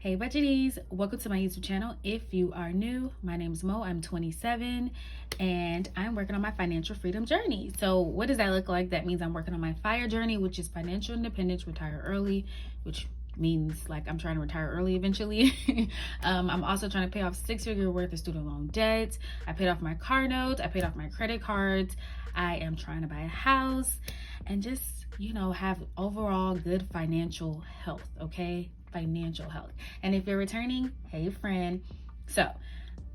Hey budgeties, welcome to my YouTube channel. If you are new, my name is Mo. I'm 27 and I'm working on my financial freedom journey. So what does that look like? That means I'm working on my FIRE journey, which is financial independence, retire early, which means like I'm trying to retire early eventually. I'm also trying to pay off 6-figure worth of student loan debt. I paid off my car notes. I paid off my credit cards. I am trying to buy a house and just, have overall good financial health, okay? Financial health. And if you're returning, hey friend. So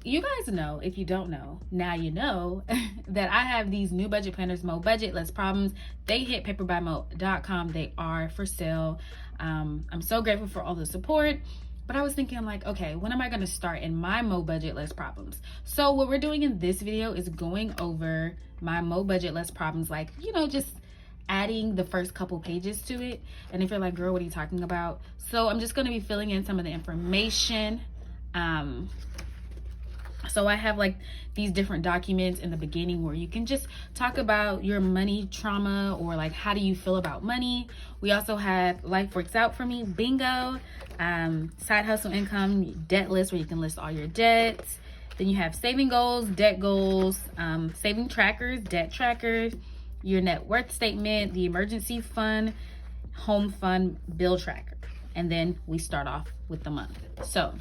you guys know, if you don't know, now you know that I have these new budget planners, Mo Budget, Less Problems. They hit paperbymo.com. They are for sale. I'm so grateful for all the support. But I was thinking like, okay, when am I going to start in my Mo Budget Less Problems? So what we're doing in this video is going over my Mo Budget Less Problems, like, just adding the first couple pages to it. And if you're like, girl, what are you talking about? So I'm just going to be filling in some of the information. So I have like these different documents in the beginning where you can just talk about your money trauma, or like, how do you feel about money? We also have Life Works Out for Me, bingo, side hustle income, debt list, where you can list all your debts. Then you have saving goals, debt goals, saving trackers, debt trackers, your net worth statement, the emergency fund, home fund, bill tracker. And then we start off with the month. So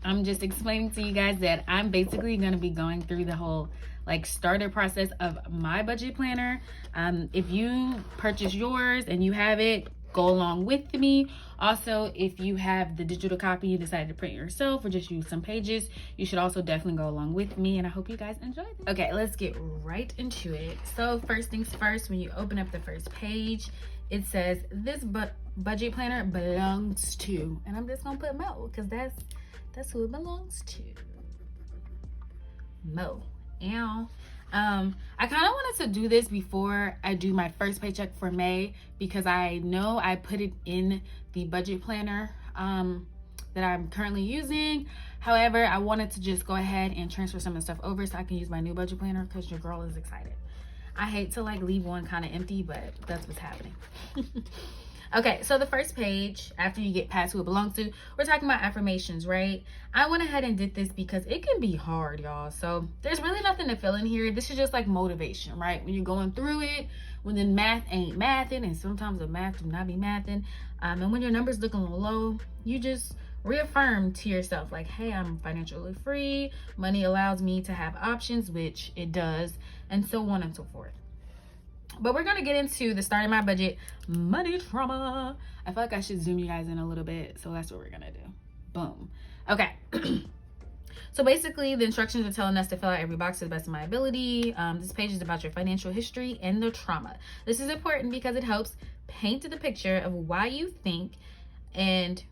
I'm just explaining to you guys that I'm basically going to be going through the whole like starter process of my budget planner. If you purchase yours and you have it, go along with me. Also, if you have the digital copy and decided to print yourself or just use some pages, you should also definitely go along with me, and I hope you guys enjoy this. Okay, let's get right into it. So first things first, when you open up the first page, it says this budget planner belongs to, and I'm just gonna put Mo because that's who it belongs to. Mo. Ow. I kind of wanted to do this before I do my first paycheck for May, because I know I put it in the budget planner that I'm currently using. However, I wanted to just go ahead and transfer some of the stuff over so I can use my new budget planner, because your girl is excited. I hate to like leave one kind of empty, but that's what's happening. Okay, so the first page, after you get past who it belongs to, we're talking about affirmations, right? I went ahead and did this because it can be hard, y'all. So there's really nothing to fill in here. This is just like motivation, right? When you're going through it, when the math ain't mathing, and sometimes the math do not be mathing, and when your numbers looking low, you just reaffirm to yourself like, hey, I'm financially free. Money allows me to have options, which it does, and so on and so forth. But we're gonna get into the starting my budget money trauma. I feel like I should zoom you guys in a little bit, so that's what we're gonna do. Boom. Okay. So basically, the instructions are telling us to fill out every box to the best of my ability. This page is about your financial history and the trauma. This is important because it helps paint the picture of why you think and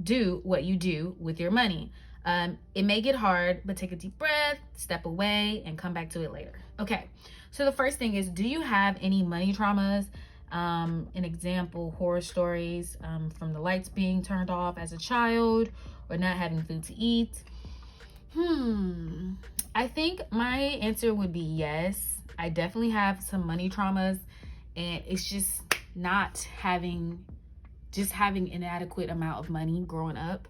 do what you do with your money. It may get hard, but take a deep breath, step away, and come back to it later. Okay, so the first thing is, do you have any money traumas? An example, horror stories from the lights being turned off as a child, or not having food to eat. I think my answer would be yes. I definitely have some money traumas, and it's just not having inadequate amount of money growing up.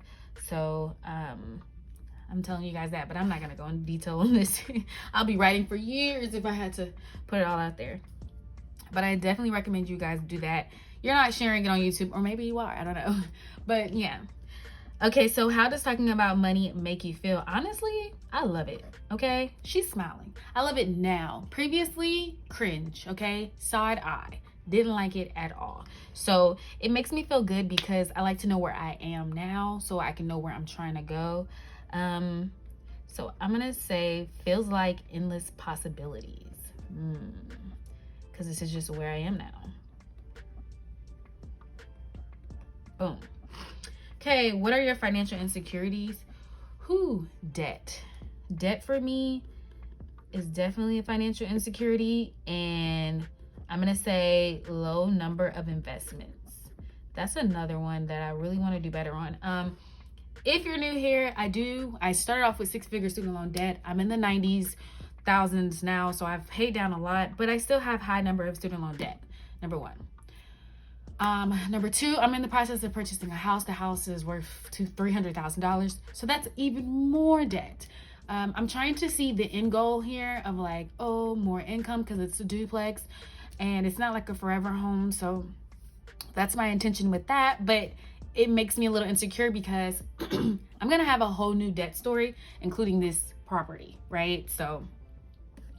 So I'm telling you guys that, but I'm not gonna go into detail on this. I'll be writing for years if I had to put it all out there. But I definitely recommend you guys do that. You're not sharing it on YouTube, or maybe you are, I don't know. But yeah. Okay, so how does talking about money make you feel? Honestly, I love it, okay? She's smiling. I love it now. Previously, cringe, okay? Side eye. Didn't like it at all. So it makes me feel good because I like to know where I am now so I can know where I'm trying to go. So I'm gonna say feels like endless possibilities, because this is just where I am now. Boom. Okay, what are your financial insecurities? Debt. Debt for me is definitely a financial insecurity, and I'm gonna say low number of investments. That's another one that I really want to do better on. If you're new here, I started off with 6-figure student loan debt. I'm in the 90s, thousands now, so I've paid down a lot, but I still have high number of student loan debt, number one. Number two, I'm in the process of purchasing a house. The house is worth $300,000. So that's even more debt. I'm trying to see the end goal here of like, oh, more income because it's a duplex and it's not like a forever home. So that's my intention with that. But it makes me a little insecure because I'm going to have a whole new debt story, including this property, right? So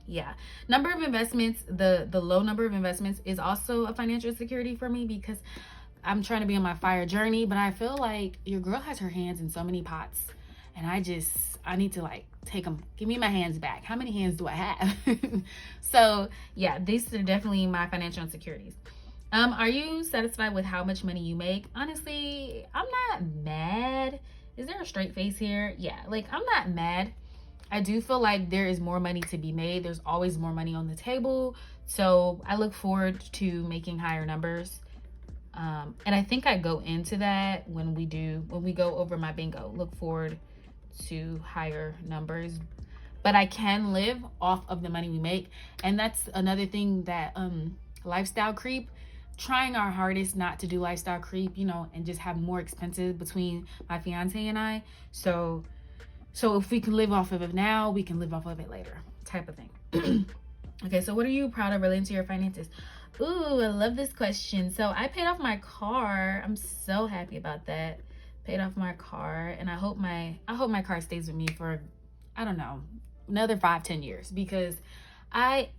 yeah, number of investments, the low number of investments is also a financial security for me because I'm trying to be on my fire journey, but I feel like your girl has her hands in so many pots and I need to like take them, give me my hands back. How many hands do I have? So yeah, these are definitely my financial insecurities. Are you satisfied with how much money you make? Honestly, I'm not mad. Is there a straight face here? Yeah, like I'm not mad. I do feel like there is more money to be made. There's always more money on the table. So I look forward to making higher numbers. And I think I go into that when we go over my bingo, look forward to higher numbers. But I can live off of the money we make. And that's another thing that lifestyle creep, trying our hardest not to do lifestyle creep, and just have more expenses between my fiance and I. So if we can live off of it now, we can live off of it later, type of thing. Okay, so what are you proud of relating to your finances? Ooh, I love this question. So I paid off my car. I'm so happy about that. Paid off my car, and I hope my car stays with me for, I don't know, another 5-10 years, because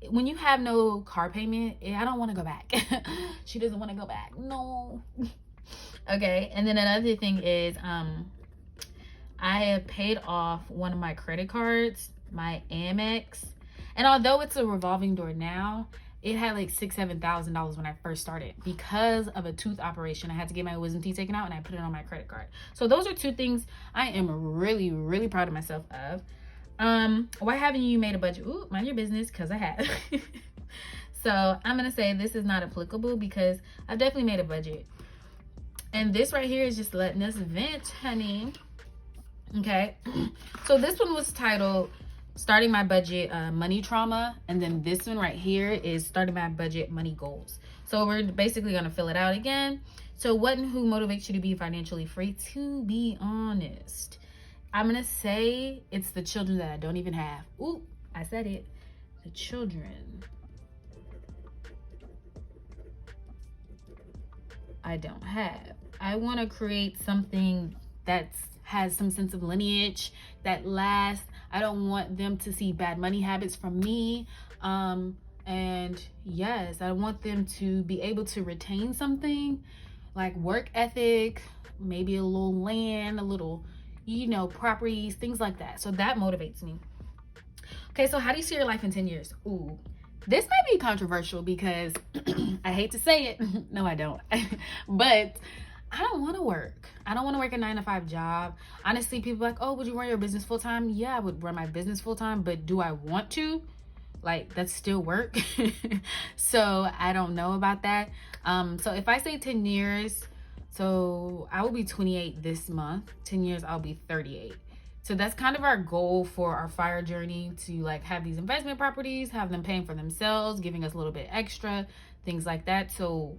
when you have no car payment, I don't want to go back. She doesn't want to go back. No. Okay, and then another thing is I have paid off one of my credit cards, my Amex. And although it's a revolving door now, it had like $6,000-7,000 when I first started because of a tooth operation. I had to get my wisdom teeth taken out and I put it on my credit card. So those are two things I am really, really proud of myself of. Why haven't you made a budget? Ooh, mind your business, because I have. So I'm going to say this is not applicable because I've definitely made a budget. And this right here is just letting us vent, honey. Okay, so this one was titled Starting My Budget, Money Trauma. And then this one right here is Starting My Budget, Money Goals. So we're basically going to fill it out again. So what and who motivates you to be financially free? To be honest, I'm going to say it's the children that I don't even have. Ooh, I said it. The children I don't have. I want to create something that's has some sense of lineage that lasts. I don't want them to see bad money habits from me. And yes, I want them to be able to retain something like work ethic, maybe a little land, a little, properties, things like that. So that motivates me. Okay, so how do you see your life in 10 years? Ooh, this might be controversial because I hate to say it. No, I don't. But I don't want to work. I don't want to work a 9-to-5 job. Honestly, people are like, oh, would you run your business full time? Yeah, I would run my business full time, but do I want to? Like, that's still work. So I don't know about that. So if I say 10 years, so I will be 28 this month. 10 years, I'll be 38. So that's kind of our goal for our fire journey, to like have these investment properties, have them paying for themselves, giving us a little bit extra, things like that. So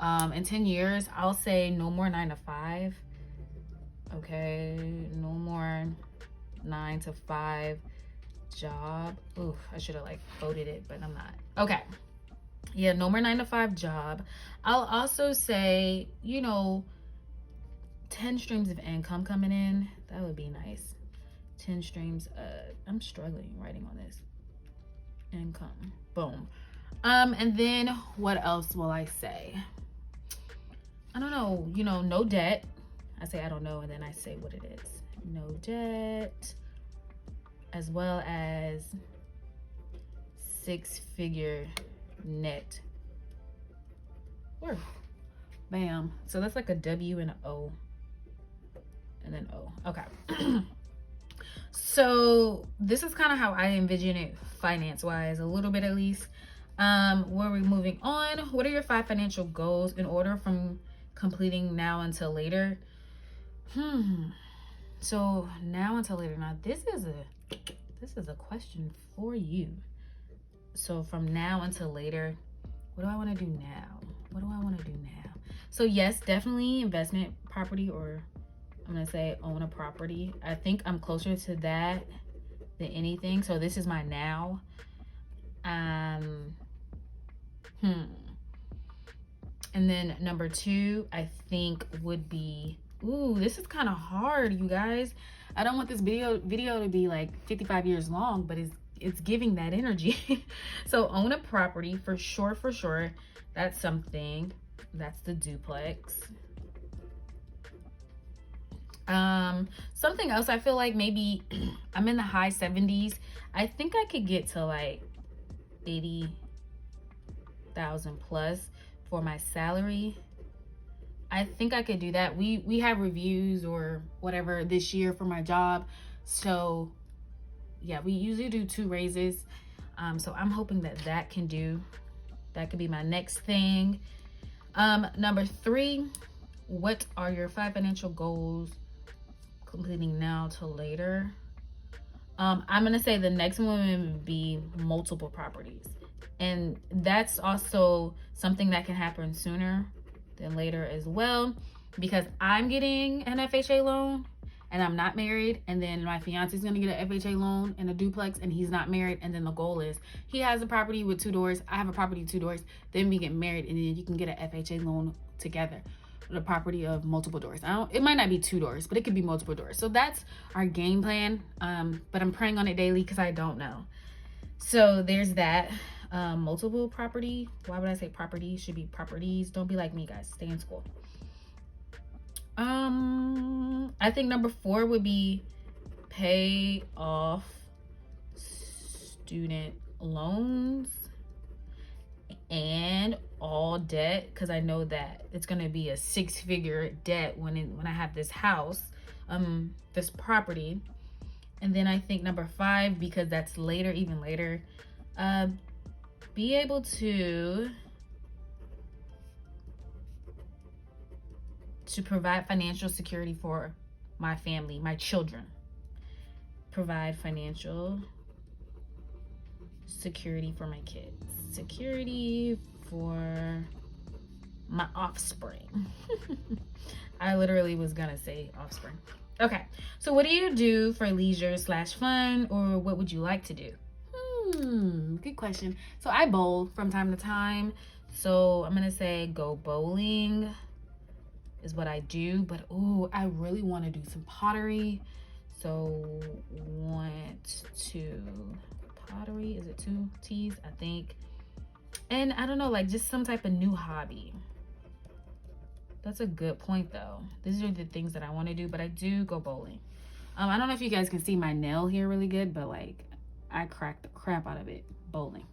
in 10 years, I'll say no more 9-to-5. Okay, no more 9-to-5 job. Ooh, I should have like quoted it, but I'm not. Okay. Yeah, no more 9-to-5 job. I'll also say, 10 streams of income coming in. That would be nice. 10 streams. I'm struggling writing on this. Income. Boom. And then what else will I say? I don't know, no debt. I say I don't know, and then I say what it is. No debt, as well as 6-figure net worth. Bam. So that's like a W and an O. And then O. Okay. So this is kind of how I envision it finance-wise, a little bit at least. Where we're moving on. What are your 5 financial goals in order from completing now until later? So now until later. Now this is a question for you. So from now until later, what do I want to do now? What do I want to do now? So yes, definitely investment property, or I'm gonna say own a property. I think I'm closer to that than anything. So this is my now. Um, hmm. And then number 2, I think would be, ooh, this is kind of hard, you guys. I don't want this video to be like 55 years long, but it's giving that energy. So own a property for sure, for sure. That's something. That's the duplex. Something else, I feel like maybe I'm in the high 70s. I think I could get to like 80,000 plus for my salary. I think I could do that. We have reviews or whatever this year for my job. So yeah, we usually do 2 raises. So I'm hoping that could be my next thing. Number 3, what are your 5 financial goals completing now till later? I'm gonna say the next one would be multiple properties, and that's also something that can happen sooner than later as well, because I'm getting an FHA loan and I'm not married, and then my fiance is gonna get an FHA loan and a duplex, and he's not married. And then the goal is he has a property with 2 doors, I have a property with 2 doors, then we get married, and then you can get an FHA loan together, the property of multiple doors. It might not be 2 doors, but it could be multiple doors. So that's our game plan. But I'm praying on it daily because I don't know. So there's that. Multiple property. Why would I say property? It should be properties. Don't be like me, guys. Stay in school. I think number 4 would be pay off student loans and all debt, because I know that it's going to be a 6-figure debt when I have this house, this property. And then I think number 5, because that's later, even later, be able to provide financial security for my family, my children. Provide financial security for my kids. Security for my offspring. I literally was gonna say offspring. Okay, so what do you do for leisure / fun, or what would you like to do? Good question. So I bowl from time to time. So I'm gonna say go bowling is what I do, but I really want to do some pottery. So pottery, is it 2 T's? I think. And I don't know, like just some type of new hobby. That's a good point though. These are the things that I want to do, but I do go bowling. I don't know if you guys can see my nail here really good, but like I cracked the crap out of it bowling.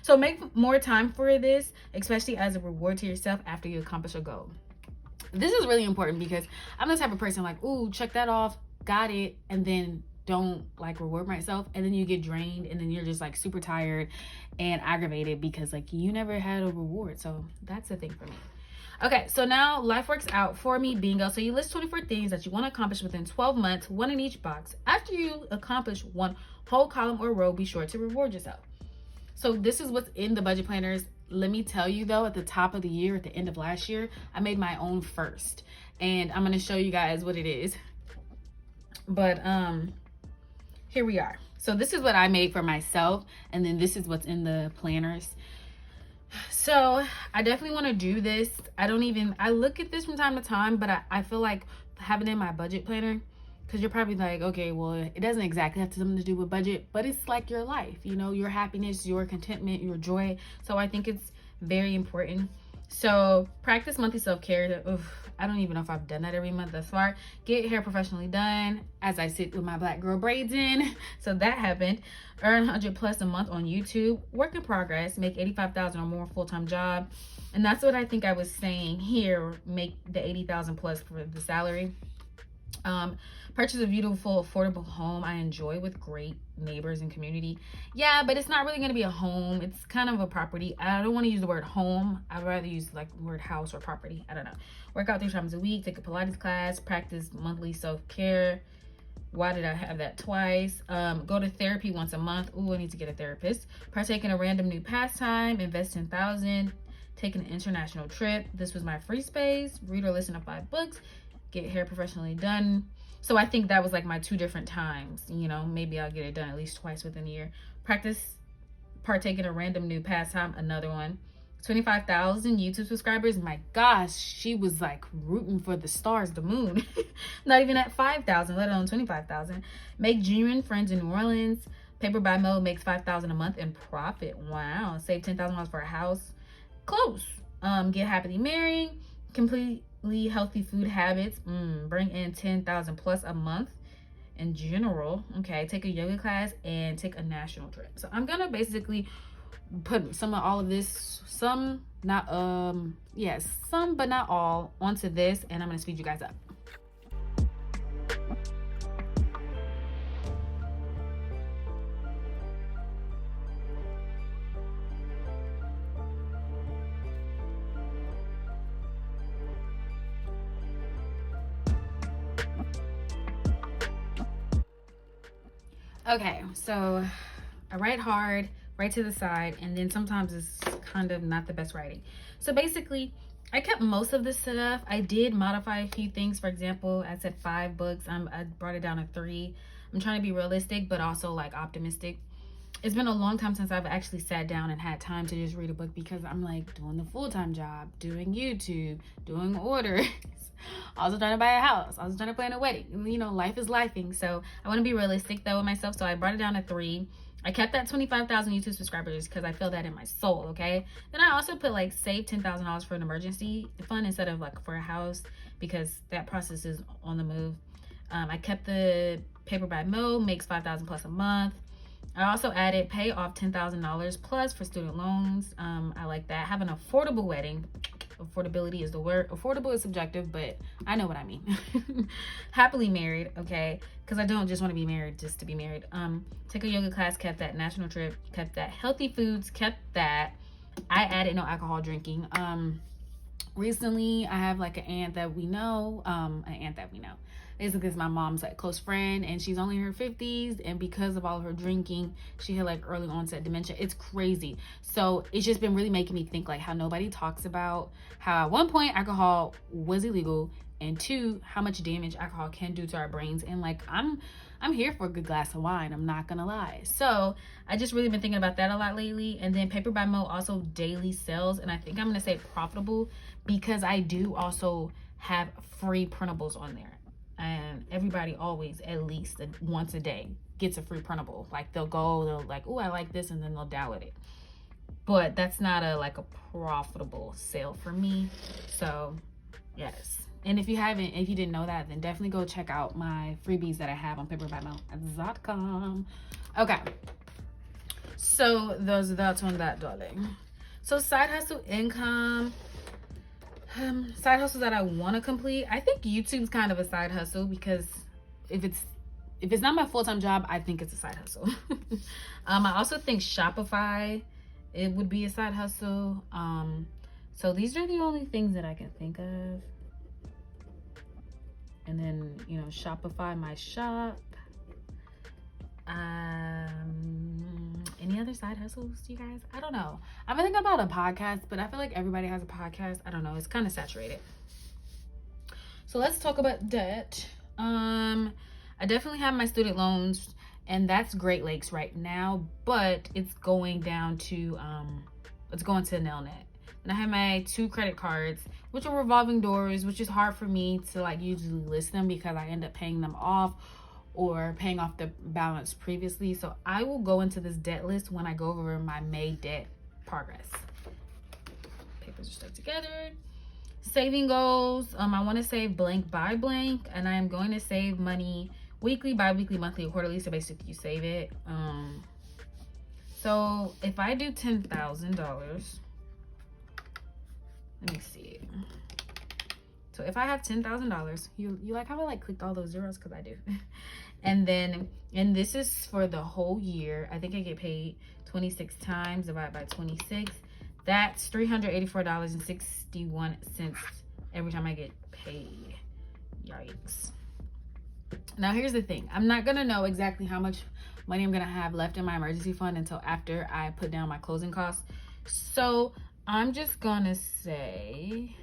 So make more time for this, especially as a reward to yourself after you accomplish a goal. This is really important because I'm the type of person like, ooh, check that off, got it, and then don't like reward myself, and then you get drained, and then you're just like super tired and aggravated because like you never had a reward. So that's the thing for me. Okay, so now life works out for me, bingo. So you list 24 things that you want to accomplish within 12 months, 1 in each box. After you accomplish 1 whole column or row, be sure to reward yourself. So this is what's in the budget planners. Let me tell you though, at the top of the year, at the end of last year, I made my own first, and I'm going to show you guys what it is. But here we are. So this is what I made for myself, and then this is what's in the planners. So I definitely want to do this. I look at this from time to time, but I feel like having it in my budget planner, because you're probably like, okay, well, it doesn't exactly have something to do with budget, but it's like your life, you know, your happiness, your contentment, your joy. So I think it's very important. So practice monthly self-care. I don't even know if I've done that every month thus far. Get hair professionally done as I sit with my black girl braids in. So that happened. Earn 100 plus a month on YouTube. Work in progress. Make 85,000 or more full-time job. And that's what I think I was saying here. Make the 80,000 plus for the salary. Purchase a beautiful, affordable home I enjoy with great neighbors and community. Yeah, but it's not really going to be a home. It's kind of a property. I don't want to use the word home. I'd rather use like the word house or property. I don't know. Work out 3 times a week. Take a Pilates class. Practice monthly self-care. Why did I have that twice? Go to therapy once a month. Ooh, I need to get a therapist. Partake in a random new pastime. Invest 10,000 take an international trip. This was my free space, read or listen to 5 books, get hair professionally done. So I think that was like my 2 different times. You know, maybe I'll get it done at least twice within a year. Partake in a random new pastime, another one. 25,000 YouTube subscribers. My gosh, she was like rooting for the stars, the moon. Not even at 5,000, let alone 25,000. Make genuine friends in New Orleans. Paper by Mo makes 5,000 a month in profit. Wow. Save $10,000 for a house. Close. Get happily married. Completely healthy food habits. Bring in 10,000 plus a month in general. Okay. Take a yoga class and take a national trip. So I'm gonna basically put some of all of this, some but not all, onto this, and I'm gonna speed you guys up. Okay, so I write hard, write to the side, and then sometimes it's kind of not the best writing. So basically, I kept most of this stuff. I did modify a few things. For example, I said 5 books. I brought it down to 3. I'm trying to be realistic, but also like optimistic. It's been a long time since I've actually sat down and had time to just read a book, because I'm like doing the full-time job, doing YouTube, doing orders, also trying to buy a house, also trying to plan a wedding. You know, life is lifing. So I want to be realistic though with myself. So I brought it down to 3. I kept that 25,000 YouTube subscribers because I feel that in my soul, okay? Then I also put like save $10,000 for an emergency fund instead of like for a house, because that process is on the move. I kept the Paper by Mo makes 5,000 plus a month. I also added pay off $10,000 plus for student loans. I like that. Have an affordable wedding. Affordability is the word. Affordable is subjective, but I know what I mean. Happily married, okay? Because I don't just want to be married just to be married. Take a yoga class, kept that. National trip, kept that. Healthy foods, kept that. I added no alcohol drinking. Recently I have like an aunt that we know. Basically, it's my mom's like close friend, and she's only in her 50s, and because of all of her drinking, she had like early onset dementia. It's crazy. So it's just been really making me think like how nobody talks about how at one point alcohol was illegal, and 2, how much damage alcohol can do to our brains. And like I'm here for a good glass of wine, I'm not gonna lie. So I just really been thinking about that a lot lately. And then Paper by Mo also daily sells, and I think I'm gonna say profitable, because I do also have free printables on there. And everybody always at least once a day gets a free printable. Like they'll like, oh, I like this, and then they'll download it. But that's not a profitable sale for me. So yes. And if you didn't know that, then definitely go check out my freebies that I have on paperbymouth.com. Okay. So those are thoughts on that, darling. So side hustle income. Side hustles that I want to complete. I think YouTube's kind of a side hustle, because if it's not my full-time job, I think it's a side hustle. I also think Shopify, it would be a side hustle. So these are the only things that I can think of. And then, you know, Shopify, my shop. Any other side hustles, you guys? I don't know. I'm thinking about a podcast, but I feel like everybody has a podcast. I don't know. It's kind of saturated. So let's talk about debt. I definitely have my student loans, and that's Great Lakes right now, but it's going down to Nelnet. And I have my 2 credit cards, which are revolving doors, which is hard for me to like usually list them, because I end up paying them off or paying off the balance previously. So I will go into this debt list when I go over my May debt progress. Papers are stuck together. Saving goals. I want to save blank by blank, and I am going to save money weekly, bi-weekly, monthly, or quarterly. So basically you save it. So if I do $10,000, let me see. So if I have $10,000, you like how I like clicked all those zeros, because I do. And this is for the whole year. I think I get paid 26 times, divided by 26. That's $384.61 every time I get paid. Yikes. Now here's the thing. I'm not gonna know exactly how much money I'm gonna have left in my emergency fund until after I put down my closing costs. So I'm just gonna say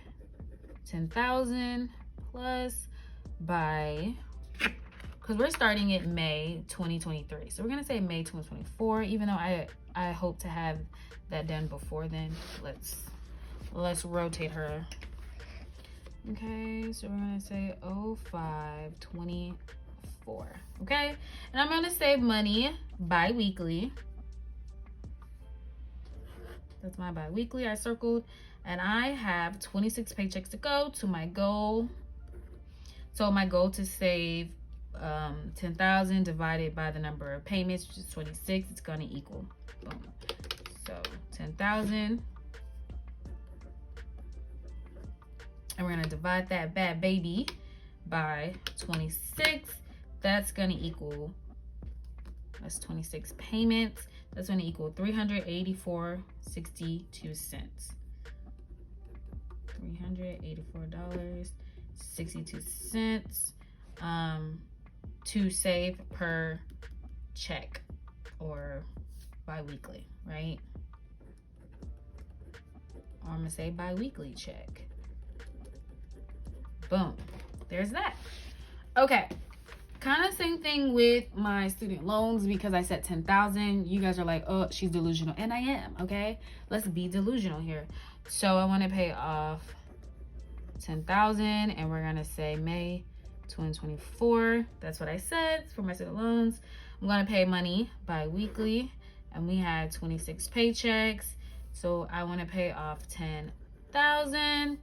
10,000 plus by, because we're starting it May 2023. So we're gonna say May 2024, even though I hope to have that done before then. Let's rotate her. Okay, so we're gonna say 0524. Okay, and I'm gonna save money bi-weekly. That's my bi-weekly I circled, and I have 26 paychecks to go to my goal. So my goal to save 10,000 divided by the number of payments, which is 26, it's gonna equal, boom. So 10,000, and we're gonna divide that bad baby by 26. That's gonna equal, that's 26 payments. That's gonna equal $384.62. $384.62 to save per check or bi-weekly, right? Or I'm gonna say bi-weekly check. Boom, there's that. Okay, kind of same thing with my student loans, because I said 10,000. You guys are like, oh, she's delusional, and I am. Okay, let's be delusional here. So I want to pay off 10,000, and we're gonna say May 2024. That's what I said for my student loans. I'm gonna pay money bi-weekly, and we had 26 paychecks, so I want to pay off 10,000.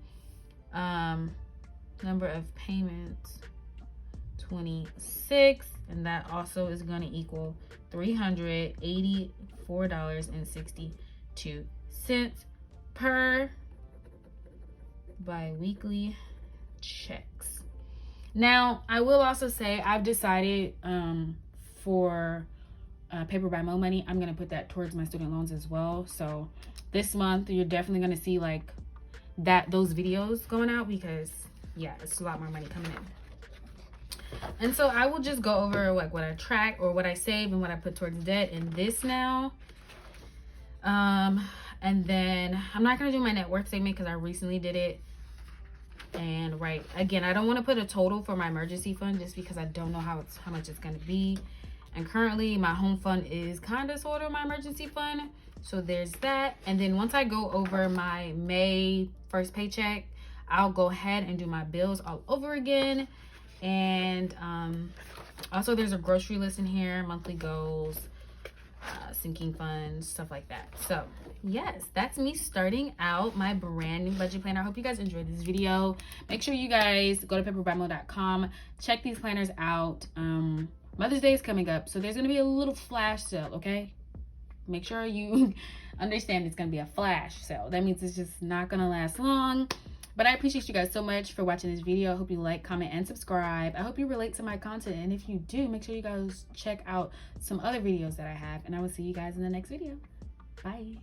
Number of payments 26, and that also is going to equal $384.62 per bi-weekly checks. Now I will also say I've decided for Paper by Mo money, I'm going to put that towards my student loans as well. So this month you're definitely going to see like those videos going out, because yeah, it's a lot more money coming in. And so I will just go over like what I track or what I save and what I put towards debt in this now. And then I'm not gonna do my net worth statement because I recently did it. And right, again, I don't want to put a total for my emergency fund just because I don't know how much it's gonna be. And currently my home fund is kind of sort of my emergency fund. So there's that. And then once I go over my May 1st paycheck, I'll go ahead and do my bills all over again. And also there's a grocery list in here, monthly goals, sinking funds, stuff like that. So yes, that's me starting out my brand new budget planner. I hope you guys enjoyed this video. Make sure you guys go to paperbymo.com, check these planners out. Mother's Day is coming up, so there's gonna be a little flash sale, okay? Make sure you understand it's gonna be a flash sale. That means it's just not gonna last long. But I appreciate you guys so much for watching this video. I hope you like, comment, and subscribe. I hope you relate to my content. And if you do, make sure you guys check out some other videos that I have. And I will see you guys in the next video. Bye.